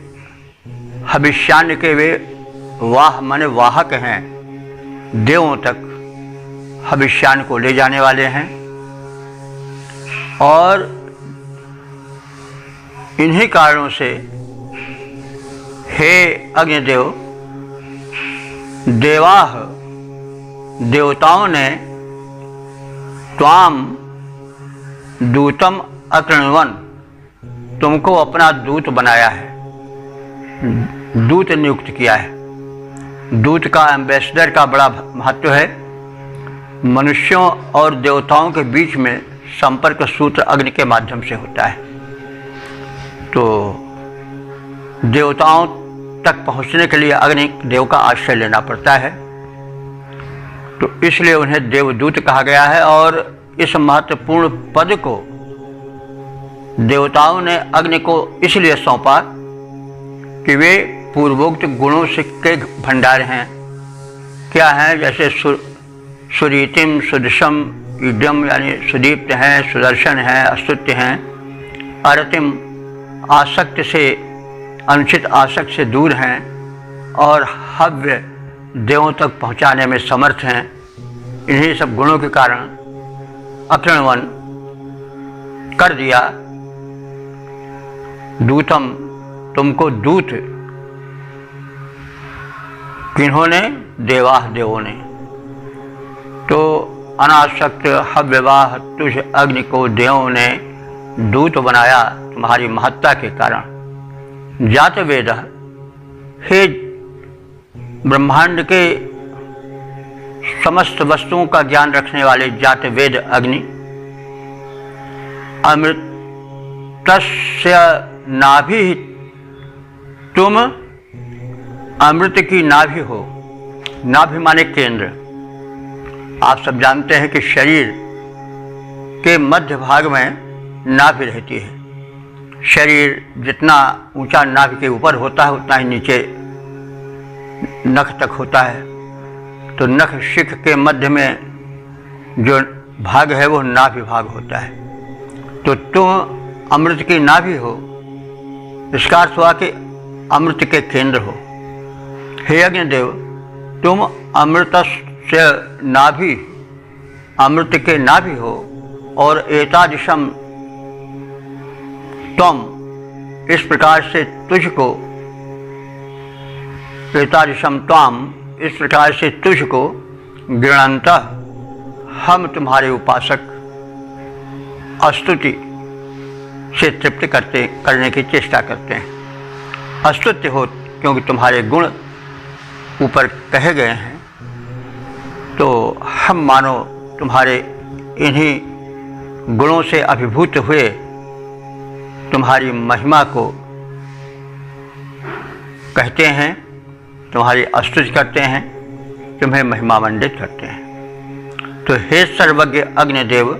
हविष्यान्न के वे वाह माने वाहक हैं, देवों तक हविष्यान्न को ले जाने वाले हैं। और इन्हीं कारणों से हे अग्निदेव, देवाह, देवताओं ने त्वाम दूतम अकृण्वन, तुमको अपना दूत बनाया है, दूत नियुक्त किया है। दूत का, एम्बेसडर का बड़ा महत्व है। मनुष्यों और देवताओं के बीच में संपर्क सूत्र अग्नि के माध्यम से होता है। तो देवताओं तक पहुंचने के लिए अग्नि देव का आश्रय लेना पड़ता है, तो इसलिए उन्हें देवदूत कहा गया है। और इस महत्वपूर्ण पद को देवताओं ने अग्नि को इसलिए सौंपा कि वे पूर्वोक्त गुणों से के भंडार हैं। क्या हैं? जैसे सुरीतिम, सुदशम, ईडम यानी सुदीप्त हैं, सुदर्शन हैं, अस्तुत्य हैं। अरतिम, आसक्त से, अनुचित आसक्त से दूर हैं। और हव्य, देवों तक पहुंचाने में समर्थ हैं। इन्हीं सब गुणों के कारण अकृण्वन कर दिया। दूतम, तुमको दूत किन्होंने? देवाह, देवों ने। तो अनासक्त हव्यवाह तुझ अग्नि को देवों ने दूत बनाया तुम्हारी महत्ता के कारण। जात वेद, हे ब्रह्मांड के समस्त वस्तुओं का ज्ञान रखने वाले जात वेद अग्नि, अमृतस्य नाभि, तुम अमृत की नाभि हो। नाभि माने केंद्र। आप सब जानते हैं कि शरीर के मध्य भाग में नाभि रहती है। शरीर जितना ऊंचा नाभि के ऊपर होता है उतना ही नीचे नख तक होता है। तो नख शिख के मध्य में जो भाग है वो नाभि भाग होता है। तो तुम अमृत की नाभि हो, इसका अर्थ हुआ कि अमृत के केंद्र हो। हे अग्निदेव, तुम अमृतस्य नाभि, अमृत के नाभि हो। और एतादृशम तुम, इस प्रकार से तुझको, एतादृशम त्वाम, इस प्रकार से तुझको, गृणन्तः, हम तुम्हारे उपासक स्तुति से तृप्त करने की चेष्टा करते हैं। अस्तुत्य हो क्योंकि तुम्हारे गुण ऊपर कहे गए हैं। तो हम मानो तुम्हारे इन्हीं गुणों से अभिभूत हुए तुम्हारी महिमा को कहते हैं, तुम्हारी स्तुति करते हैं, तुम्हें महिमामंडित करते हैं। तो हे सर्वज्ञ अग्निदेव,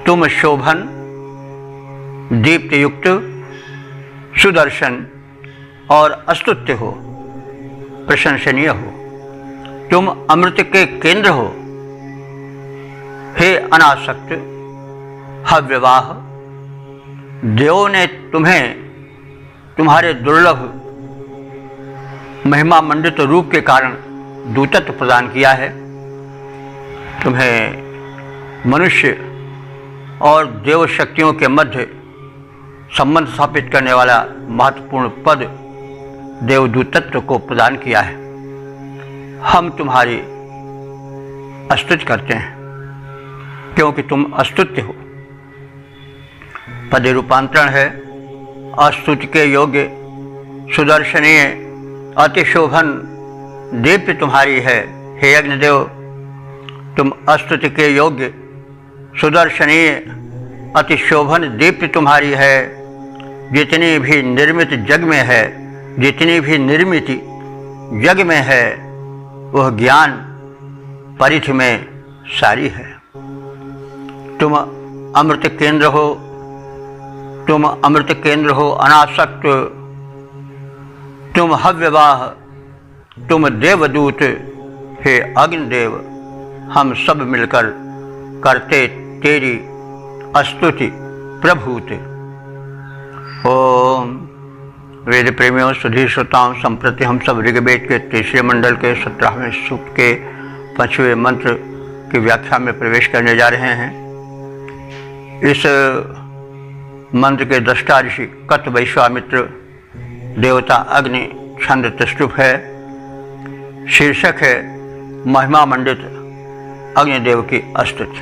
तुम शोभन, दीप्तयुक्त, सुदर्शन और स्तुत्य हो, प्रशंसनीय हो। तुम अमृत के केंद्र हो। हे अनासक्त हव्यवाह, देवों ने तुम्हें तुम्हारे दुर्लभ महिमा मंडित रूप के कारण दूतत्व प्रदान किया है। तुम्हें मनुष्य और देव शक्तियों के मध्य संबंध स्थापित करने वाला महत्वपूर्ण पद देवदूतत्व को प्रदान किया है। हम तुम्हारी स्तुति करते हैं क्योंकि तुम स्तुत्य हो। पद रूपांतरण है स्तुति के योग्य, सुदर्शनीय, अतिशोभन, दीप्ति तुम्हारी है। हे अग्निदेव, तुम स्तुति के योग्य, सुदर्शनीय, अतिशोभन, दीप्ति तुम्हारी है। जितनी भी निर्मित जग में है, जितनी भी निर्मित जग में है, वह ज्ञान परिधि में सारी है। तुम अमृत केंद्र हो, तुम अमृत केंद्र हो, अनासक्त, तुम हव्यवाह, तुम देवदूत। हे अग्निदेव, हम सब मिलकर करते तेरी स्तुति प्रभूत। ओम। वेद प्रेमियों, सुधी श्रोताओं, संप्रति हम सब ऋग्वेद के 3 मंडल के 17वें सूक्त के 5वें मंत्र की व्याख्या में प्रवेश करने जा रहे हैं। इस मंत्र के दृष्टा ऋषि कत वैश्वामित्र, देवता अग्नि, छंद तस्तुप है, शीर्षक है महिमा मंडित अग्निदेव की स्तुति।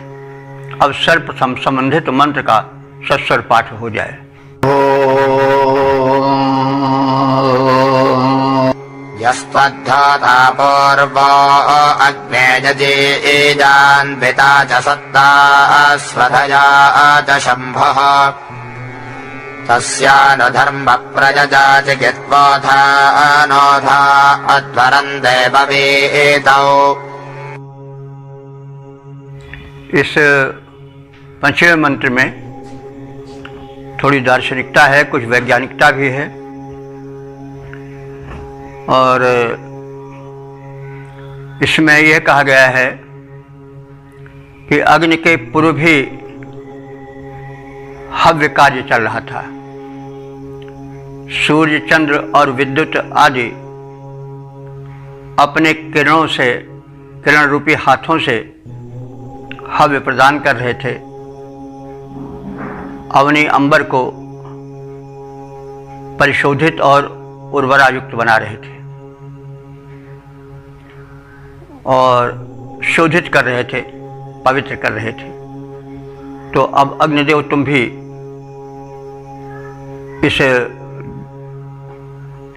अब सर्वप्रथम संबंधित मंत्र का सस्वर पाठ हो जाए। यस्त्वद्धाता पूर्वो अग्ने यजेजान्विता च सत्ता स्वधया च शम्भः तस्यानुधर्म प्रजजा चिकित्वोऽथा नोधा अध्वरन् देववेतौ। इस 5वें मंत्र में थोड़ी दार्शनिकता है, कुछ वैज्ञानिकता भी है और इसमें यह कहा गया है कि अग्नि के पूर्व भी हव्य कार्य चल रहा था। सूर्य, चंद्र और विद्युत आदि अपने किरणों से, किरण रूपी हाथों से हव्य प्रदान कर रहे थे। अवनी अंबर को परिशोधित और उर्वरा युक्त बना रहे थे और शोधित कर रहे थे, पवित्र कर रहे थे। तो अब अग्निदेव, तुम भी इस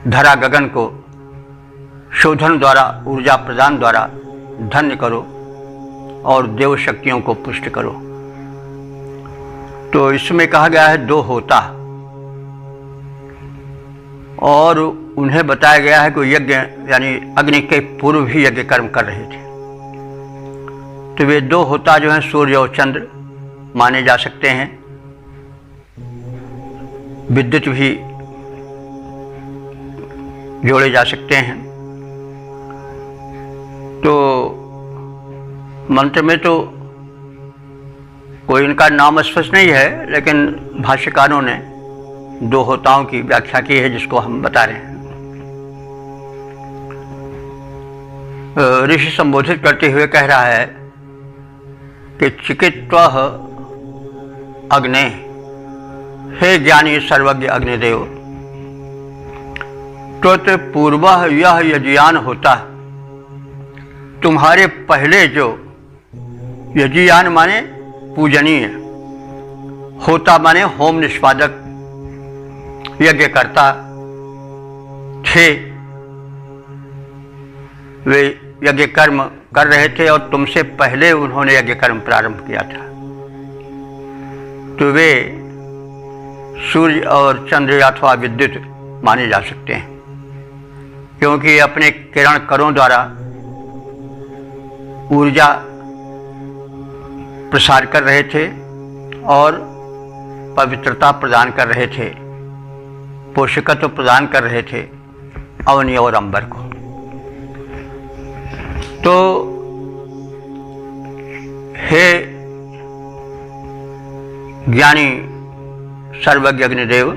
धरा गगन को शोधन द्वारा, ऊर्जा प्रदान द्वारा धन्य करो और देव शक्तियों को पुष्ट करो। तो इसमें कहा गया है 2 होता और उन्हें बताया गया है कि यज्ञ यानी अग्नि के पूर्व भी यज्ञ कर्म कर रहे थे। तो वे 2 होता जो हैं सूर्य और चंद्र माने जा सकते हैं। विद्युत भी जोड़े जा सकते हैं। तो मंत्र में तो कोई इनका नाम स्पष्ट नहीं है, लेकिन भाष्यकारों ने 2 होताओं की व्याख्या की है जिसको हम बता रहे हैं। ऋषि संबोधित करते हुए कह रहा है कि चिकित्वः अग्ने, हे ज्ञानी सर्वज्ञ अग्निदेव, त्वत् पूर्वः यह यज्ञयान होता, तुम्हारे पहले जो यज्ञयान माने पूजनीय, होता माने होम निष्पादक, यज्ञ करता थे, वे यज्ञ कर्म कर रहे थे और तुमसे पहले उन्होंने यज्ञ कर्म प्रारंभ किया था। तो वे सूर्य और चंद्र अथवा विद्युत माने जा सकते हैं, क्योंकि अपने किरण कणों द्वारा ऊर्जा प्रसार कर रहे थे और पवित्रता प्रदान कर रहे थे, पोषकत्व प्रदान कर रहे थे अवनी और अंबर को। तो हे ज्ञानी सर्वज्ञ अग्निदेव,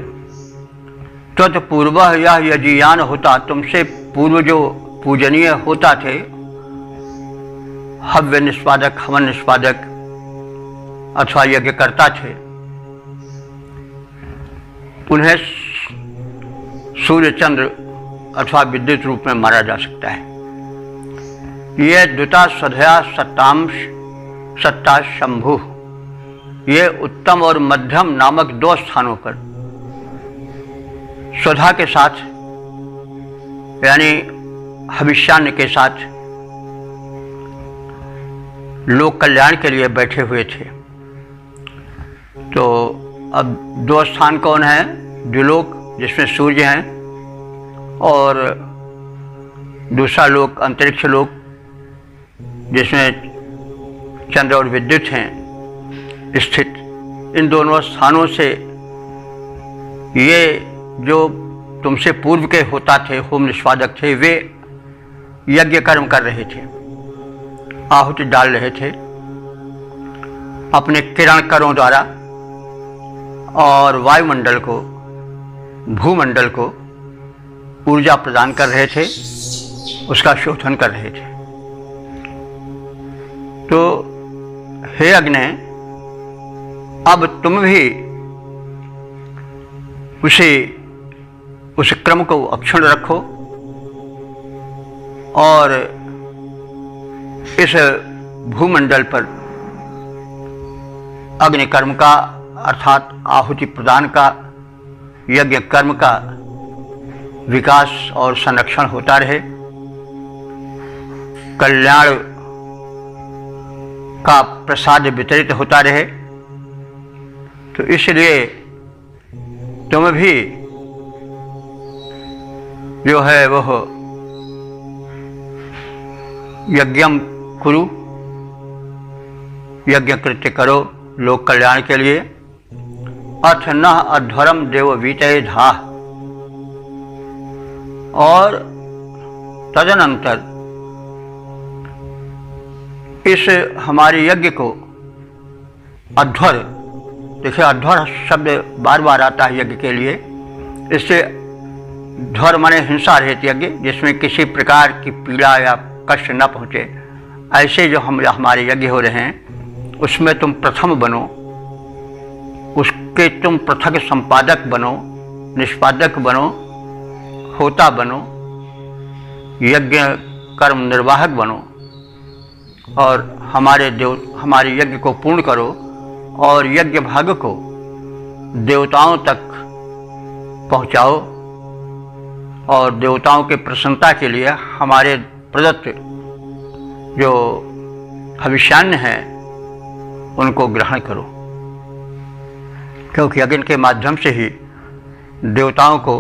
तत्पूर्व यह यजीयान होता, तुमसे पूर्व जो पूजनीय होता थे, हव्य निष्पादक, हवन निष्पादक अथवा यज्ञकर्ता थे, उन्हें सूर्य चंद्र अथवा विद्युत रूप में माना जा सकता है। ये द्विता स्वधया सत्तांश सत्ता शंभु, ये उत्तम और मध्यम नामक दो स्थानों पर स्वधा के साथ यानी हविष्यान्न के साथ लोक कल्याण के लिए बैठे हुए थे। तो अब दो स्थान कौन है? द्युलोक जिसमें सूर्य हैं और दूसरा लोक अंतरिक्ष लोक जिसमें चंद्र और विद्युत हैं स्थित। इन दोनों स्थानों से ये जो तुमसे पूर्व के होता थे, होम निष्पादक थे, वे यज्ञ कर्म कर रहे थे, आहुति डाल रहे थे अपने किरण कणों द्वारा और वायुमंडल को, भूमंडल को ऊर्जा प्रदान कर रहे थे, उसका शोधन कर रहे थे। तो हे अग्नि, अब तुम भी उस क्रम को अक्षुण्ण रखो और इस भूमंडल पर अग्नि कर्म का अर्थात आहुति प्रदान का, यज्ञ कर्म का विकास और संरक्षण होता रहे, कल्याण का प्रसाद वितरित होता रहे। तो इसलिए तुम भी जो है वह यज्ञम कुरु, यज्ञ कृत्य करो लोक कल्याण के लिए। अथ न अध्वरम देव वीतये धा, और तदनंतर इस हमारे यज्ञ को अध्वर, देखिए अध्वर शब्द बार बार आता है यज्ञ के लिए। इससे ध्वर माने हिंसा रहित यज्ञ, जिसमें किसी प्रकार की पीड़ा या कष्ट न पहुँचे, ऐसे जो हमारे यज्ञ हो रहे हैं उसमें तुम प्रथम बनो, उसके तुम पृथक संपादक बनो, निष्पादक बनो, होता बनो, यज्ञ कर्म निर्वाहक बनो और हमारे यज्ञ को पूर्ण करो और यज्ञ भाग को देवताओं तक पहुँचाओ और देवताओं के प्रसन्नता के लिए हमारे प्रदत्त जो हविष्यान्न है उनको ग्रहण करो, क्योंकि यज्ञ के माध्यम से ही देवताओं को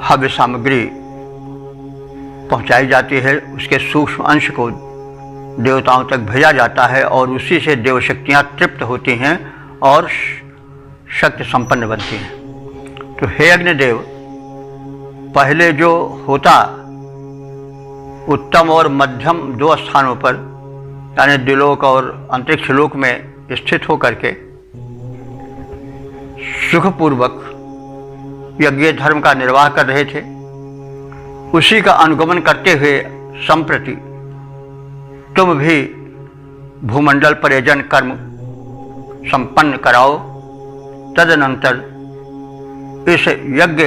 हव्य सामग्री पहुंचाई जाती है, उसके सूक्ष्म अंश को देवताओं तक भेजा जाता है और उसी से देव शक्तियाँ तृप्त होती हैं और शक्ति संपन्न बनती हैं। तो हे अग्निदेव, पहले जो होता उत्तम और मध्यम दो स्थानों पर यानी द्युलोक और अंतरिक्ष लोक में स्थित होकर के सुखपूर्वक यज्ञ धर्म का निर्वाह कर रहे थे, उसी का अनुगमन करते हुए संप्रति तुम भी भूमंडल पर यजन कर्म संपन्न कराओ। तदनंतर इस यज्ञ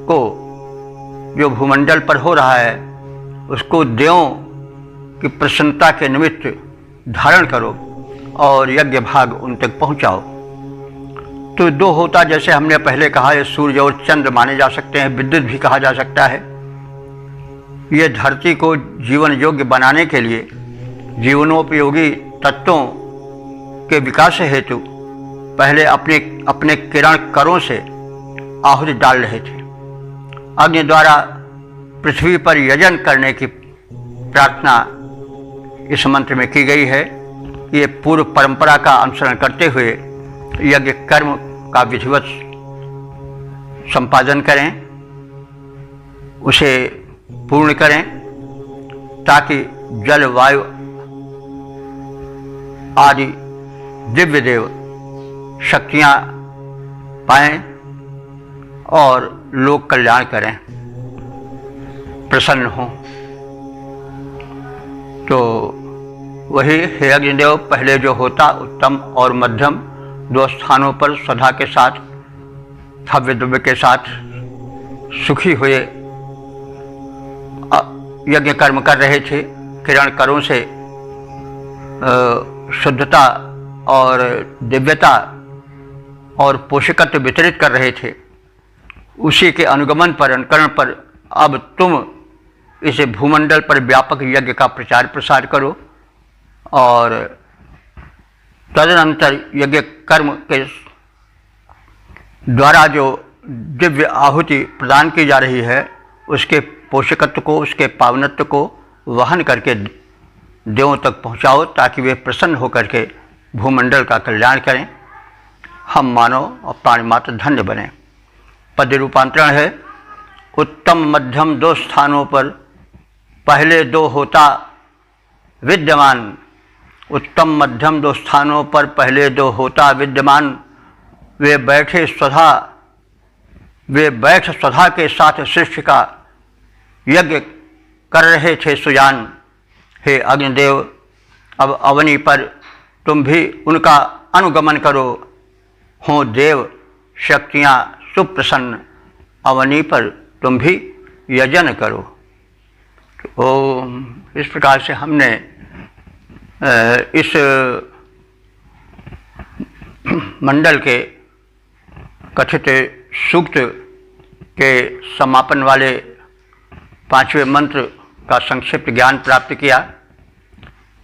को जो भूमंडल पर हो रहा है उसको देवों की प्रसन्नता के निमित्त धारण करो और यज्ञ भाग उन तक पहुंचाओ। तो दो होता, जैसे हमने पहले कहा, ये सूर्य और चंद्र माने जा सकते हैं, विद्युत भी कहा जा सकता है। ये धरती को जीवन योग्य बनाने के लिए जीवनोपयोगी तत्वों के विकास हेतु पहले अपने अपने किरण करों से आहुति डाल रहे थे। अग्नि द्वारा पृथ्वी पर यजन करने की प्रार्थना इस मंत्र में की गई है। ये पूर्व परंपरा का अनुसरण करते हुए यज्ञ कर्म का विधिवत संपादन करें, उसे पूर्ण करें, ताकि जल वायु आदि दिव्य देव शक्तियाँ पाएं और लोक कल्याण करें, प्रसन्न हों। तो वही हे अग्निदेव, पहले जो होता उत्तम और मध्यम दो स्थानों पर श्रद्धा के साथ, भव्य दिव्य के साथ सुखी हुए यज्ञ कर्म कर रहे थे। किरण करों से शुद्धता और दिव्यता और पोषकत्व वितरित कर रहे थे। उसी के अनुगमन पर, अनुकरण पर अब तुम इसे भूमंडल पर व्यापक यज्ञ का प्रचार प्रसार करो और तदनंतर यज्ञ कर्म के द्वारा जो दिव्य आहुति प्रदान की जा रही है उसके पोषकत्व को, उसके पावनत्व को वहन करके देवों तक पहुँचाओ, ताकि वे प्रसन्न होकर के भूमंडल का कल्याण करें, हम मानव और प्राणी मात्र धन्य बने। पद्य रूपांतरण है। उत्तम मध्यम दो स्थानों पर पहले दो होता विद्यमान। उत्तम मध्यम दो स्थानों पर पहले दो होता विद्यमान। वे बैठ स्वधा के साथ सृष्टि का यज्ञ कर रहे थे सुजान। हे अग्निदेव, अब अवनी पर तुम भी उनका अनुगमन करो। हो देव शक्तियाँ सुप्रसन्न, अवनी पर तुम भी यजन करो। ओम, इस प्रकार से हमने इस मंडल के कथित सूक्त के समापन वाले 5वें मंत्र का संक्षिप्त ज्ञान प्राप्त किया।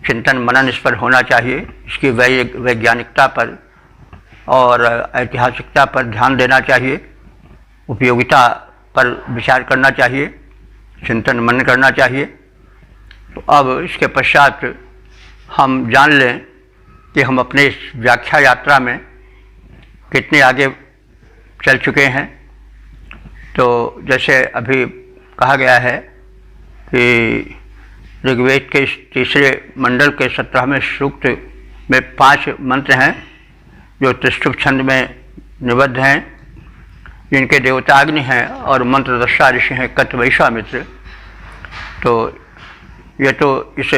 चिंतन मनन इस पर होना चाहिए, इसकी वैज्ञानिकता पर और ऐतिहासिकता पर ध्यान देना चाहिए, उपयोगिता पर विचार करना चाहिए, चिंतन मनन करना चाहिए। तो अब इसके पश्चात हम जान लें कि हम अपने इस व्याख्या यात्रा में कितने आगे चल चुके हैं। तो जैसे अभी कहा गया है कि ऋग्वेद के इस तीसरे मंडल के 17वें सूक्त में 5 मंत्र हैं जो त्रिष्टुप छंद में निबद्ध हैं, जिनके देवता अग्नि हैं और मंत्रदृष्टा ऋषि हैं कत वैश्वामित्र। तो ये तो इस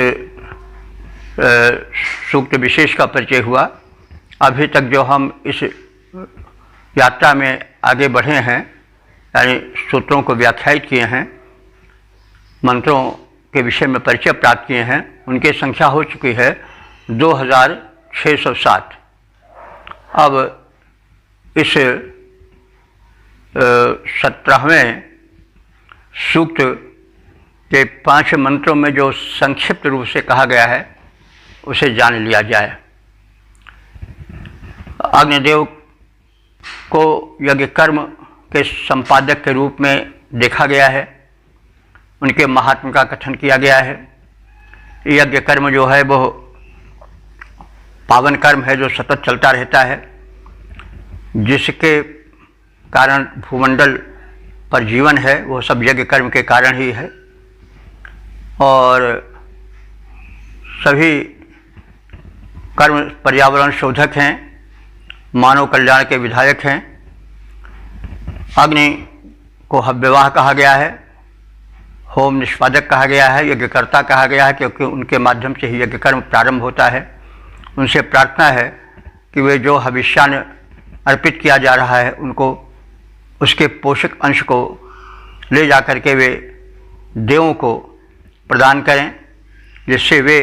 सूक्त विशेष का परिचय हुआ। अभी तक जो हम इस यात्रा में आगे बढ़े हैं, यानी सूत्रों को व्याख्यायित किए हैं, मंत्रों के विषय में परिचय प्राप्त किए हैं, उनकी संख्या हो चुकी है 2607। अब इस 17वें सूक्त के 5 मंत्रों में जो संक्षिप्त रूप से कहा गया है उसे जान लिया जाए। अग्निदेव को यज्ञ कर्म के संपादक के रूप में देखा गया है, उनके महात्म्य का कथन किया गया है। यज्ञ कर्म जो है वो पावन कर्म है जो सतत चलता रहता है, जिसके कारण भूमंडल पर जीवन है वो सब यज्ञ कर्म के कारण ही है। और सभी कर्म पर्यावरण शोधक हैं, मानव कल्याण के विधायक हैं। अग्नि को हव्यवाह कहा गया है, होम निष्पादक कहा गया है, यज्ञकर्ता कहा गया है, क्योंकि उनके माध्यम से ही यज्ञ कर्म प्रारंभ होता है। उनसे प्रार्थना है कि वे जो हविष्यान्न अर्पित किया जा रहा है उनको, उसके पोषक अंश को ले जा कर के वे देवों को प्रदान करें, जिससे वे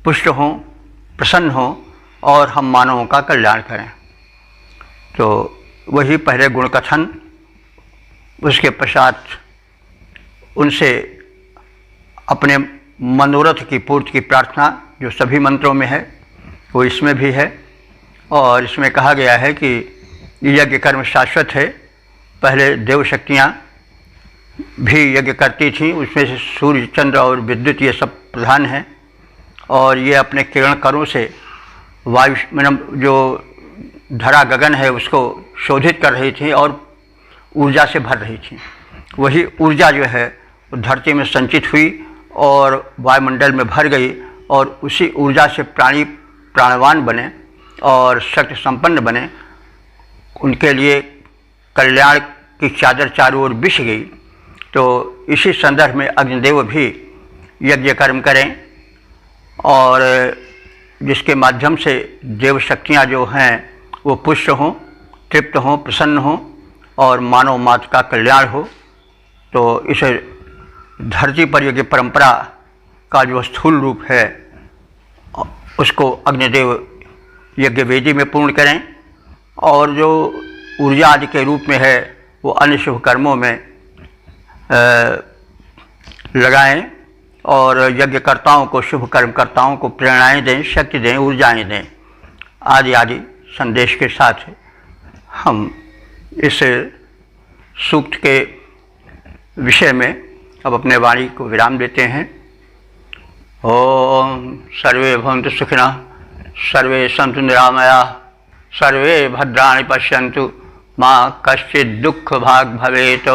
पुष्ट हों, प्रसन्न हों और हम मानवों का कल्याण करें। तो वही पहले गुण कथन, उसके पश्चात उनसे अपने मनोरथ की पूर्ति की प्रार्थना जो सभी मंत्रों में है वो इसमें भी है। और इसमें कहा गया है कि यज्ञ कर्म शाश्वत है। पहले देव शक्तियाँ भी यज्ञ करती थीं, उसमें से सूर्य, चंद्र और विद्युत ये सब प्रधान हैं, और ये अपने किरण करों से वायु मतलब जो धरा गगन है उसको शोधित कर रही थी और ऊर्जा से भर रही थी। वही ऊर्जा जो है वो धरती में संचित हुई और वायुमंडल में भर गई, और उसी ऊर्जा से प्राणी प्राणवान बने और शक्ति संपन्न बने। उनके लिए कल्याण की चादर चारों ओर बिछ गई। तो इसी संदर्भ में अग्निदेव भी यज्ञ कर्म करें, और जिसके माध्यम से देव शक्तियाँ जो हैं वो पुष्ट हों, तृप्त हों, प्रसन्न हों और मानव मात्र का कल्याण हो। तो इस धरती पर यज्ञ परंपरा का जो स्थूल रूप है उसको अग्निदेव यज्ञ वेदी में पूर्ण करें, और जो ऊर्जा आदि के रूप में है वो अन्य शुभ कर्मों में लगाएं, और यज्ञकर्ताओं को, शुभ कर्मकर्ताओं को प्रेरणाएं दें, शक्ति दें, ऊर्जाएं दें, आदि आदि संदेश के साथ हम इस सूक्त के विषय में अब अपने वाणी को विराम देते हैं। ओम सर्वे भवन्तु सुखिनः, सर्वे सन्तु निरामयाः, सर्वे भद्राणि पश्यन्तु, मा कश्चित् दुःख भाग् भवेत्।